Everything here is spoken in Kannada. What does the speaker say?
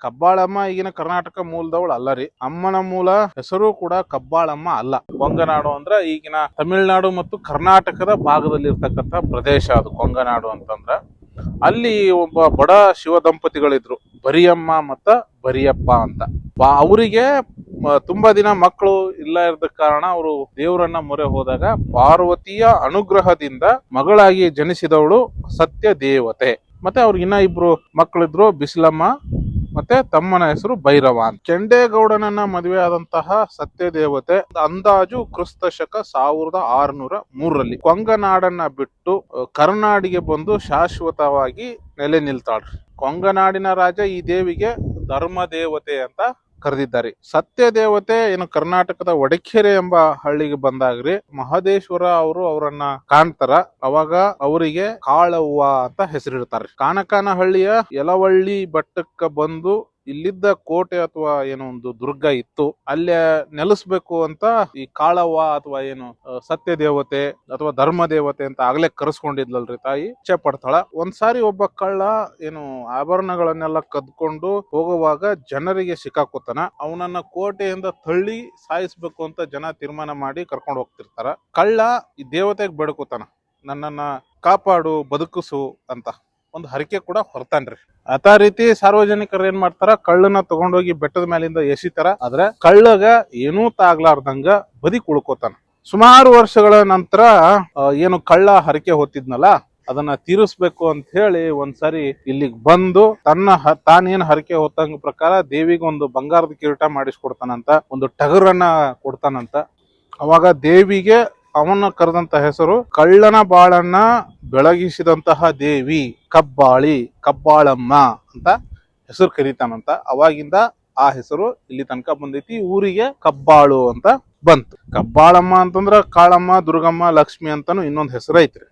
ಕಬ್ಬಾಳಮ್ಮ ಈಗಿನ ಕರ್ನಾಟಕ ಮೂಲದವಳು ಅಲ್ಲ ರೀ. ಅಮ್ಮನ ಮೂಲ ಹೆಸರು ಕೂಡ ಕಬ್ಬಾಳಮ್ಮ ಅಲ್ಲ. ಕೊಂಗನಾಡು ಅಂದ್ರ ಈಗಿನ ತಮಿಳುನಾಡು ಮತ್ತು ಕರ್ನಾಟಕದ ಭಾಗದಲ್ಲಿ ಇರ್ತಕ್ಕಂಥ ಪ್ರದೇಶ ಅದು ಕೊಂಗನಾಡು ಅಂತಂದ್ರ. ಅಲ್ಲಿ ಒಬ್ಬ ಬಡ ಶಿವ ದಂಪತಿಗಳಿದ್ರು, ಬರಿಯಮ್ಮ ಮತ್ತ ಬರಿಯಪ್ಪ ಅಂತ. ಅವರಿಗೆ ತುಂಬಾ ದಿನ ಮಕ್ಕಳು ಇಲ್ಲ ಇರದ ಕಾರಣ ಅವರು ದೇವರನ್ನ ಮೊರೆ ಹೋದಾಗ ಪಾರ್ವತಿಯ ಅನುಗ್ರಹದಿಂದ ಮಗಳಾಗಿ ಜನಿಸಿದವಳು ಸತ್ಯ ದೇವತೆ. ಮತ್ತೆ ಅವ್ರಿಗೆ ಇನ್ನ ಇಬ್ರು ಮಕ್ಕಳಿದ್ರು, ಬಿಸಿಲಮ್ಮ ಮತ್ತೆ ತಮ್ಮನ ಹೆಸರು ಭೈರವ ಅಂತ. ಕೆಂಡೇಗೌಡನನ್ನ ಮದುವೆ ಆದಂತಹ ಸತ್ಯ ದೇವತೆ ಅಂದಾಜು ಕ್ರಿಸ್ತ ಶಕ 1603 ಕೊಂಗನಾಡನ್ನ ಬಿಟ್ಟು ಕರ್ನಾಡಿಗೆ ಬಂದು ಶಾಶ್ವತವಾಗಿ ನೆಲೆ ನಿಲ್ತಾಳ್ರಿ. ಕೊಂಗನಾಡಿನ ರಾಜ ಈ ದೇವಿಗೆ ಧರ್ಮ ದೇವತೆ ಅಂತ ಕರೆದಿದ್ದಾರೆ. ಸತ್ಯ ದೇವತೆ ಏನು ಕರ್ನಾಟಕದ ವಡಕೆರೆ ಎಂಬ ಹಳ್ಳಿಗೆ ಬಂದಾಗ್ರಿ ಮಹದೇಶ್ವರ ಅವರು ಅವರನ್ನ ಕಾಣ್ತಾರ. ಅವಾಗ ಅವರಿಗೆ ಕಾಳವ್ವ ಅಂತ ಹೆಸರಿಡ್ತಾರೆ. ಕಾನಕಾನಹಳ್ಳಿಯ ಯಲವಳ್ಳಿ ಬೆಟ್ಟಕ್ಕ ಬಂದು ಇಲ್ಲಿದ್ದ ಕೋಟೆ ಅಥವಾ ಏನೋ ಒಂದು ದುರ್ಗ ಇತ್ತು, ಅಲ್ಲೇ ನೆಲೆಸ್ಬೇಕು ಅಂತ ಈ ಕಾಳವ್ವ ಅಥವಾ ಏನು ಸತ್ಯ ದೇವತೆ ಅಥವಾ ಧರ್ಮ ದೇವತೆ ಅಂತ ಆಗ್ಲೇ ಕರೆಸ್ಕೊಂಡಿದ್ಲಲ್ರಿ ತಾಯಿ, ಇಚ್ಛೆ ಪಡ್ತಾಳ. ಒಂದ್ಸಾರಿ ಒಬ್ಬ ಕಳ್ಳ ಏನು ಆಭರಣಗಳನ್ನೆಲ್ಲ ಕದ್ಕೊಂಡು ಹೋಗುವಾಗ ಜನರಿಗೆ ಸಿಕ್ಕಾಕೋತಾನ. ಅವನನ್ನ ಕೋಟೆಯಿಂದ ತಳ್ಳಿ ಸಾಯಿಸ್ಬೇಕು ಅಂತ ಜನ ತೀರ್ಮಾನ ಮಾಡಿ ಕರ್ಕೊಂಡು ಹೋಗ್ತಿರ್ತಾರ. ಕಳ್ಳ ಈ ದೇವತೆಗೆ ಬೇಡ್ಕೋತಾನ, ನನ್ನನ್ನ ಕಾಪಾಡು, ಬದುಕಿಸು ಅಂತ ಒಂದು ಹರಕೆ ಕೂಡ ಹೊರತಾನ್ರಿ. ಅತ ರೀತಿ ಸಾರ್ವಜನಿಕರು ಏನ್ ಮಾಡ್ತಾರ, ಕಳ್ಳನ ತಗೊಂಡೋಗಿ ಬೆಟ್ಟದ ಮೇಲಿಂದ ಎಸಿತಾರ. ಆದ್ರೆ ಕಳ್ಳಗ ಏನೂ ತಾಗ್ಲಾರ್ದಂಗ ಬದಿ ಕುಳ್ಕೋತಾನ. ಸುಮಾರು ವರ್ಷಗಳ ನಂತರ ಏನು ಕಳ್ಳ ಹರಕೆ ಹೊತ್ತಿದ್ನಲ್ಲ ಅದನ್ನ ತೀರಿಸ್ಬೇಕು ಅಂತ ಹೇಳಿ ಒಂದ್ಸರಿ ಇಲ್ಲಿಗೆ ಬಂದು ತಾನೇನ್ ಹರಕೆ ಹೊತ್ತಂಗ ಪ್ರಕಾರ ದೇವಿಗೆ ಒಂದು ಬಂಗಾರದ ಕಿರೀಟ ಮಾಡಿಸ್ಕೊಡ್ತಾನಂತ, ಒಂದು ಟಗರನ್ನ ಕೊಡ್ತಾನಂತ. ಅವಾಗ ದೇವಿಗೆ ಅವನ ಕರೆದಂತ ಹೆಸರು ಕಳ್ಳನ ಬಾಳನ್ನ ಬೆಳಗಿಸಿದಂತಹ ದೇವಿ ಕಬ್ಬಾಳಿ, ಕಬ್ಬಾಳಮ್ಮ ಅಂತ ಹೆಸರು ಕರೀತಾನಂತ. ಅವಾಗಿಂದ ಆ ಹೆಸರು ಇಲ್ಲಿ ತನಕ ಬಂದೈತಿ. ಊರಿಗೆ ಕಬ್ಬಾಳು ಅಂತ ಬಂತು. ಕಬ್ಬಾಳಮ್ಮ ಅಂತಂದ್ರ ಕಾಳಮ್ಮ, ದುರ್ಗಮ್ಮ, ಲಕ್ಷ್ಮಿ ಅಂತಾನು ಇನ್ನೊಂದು ಹೆಸರು ಐತ್ರಿ.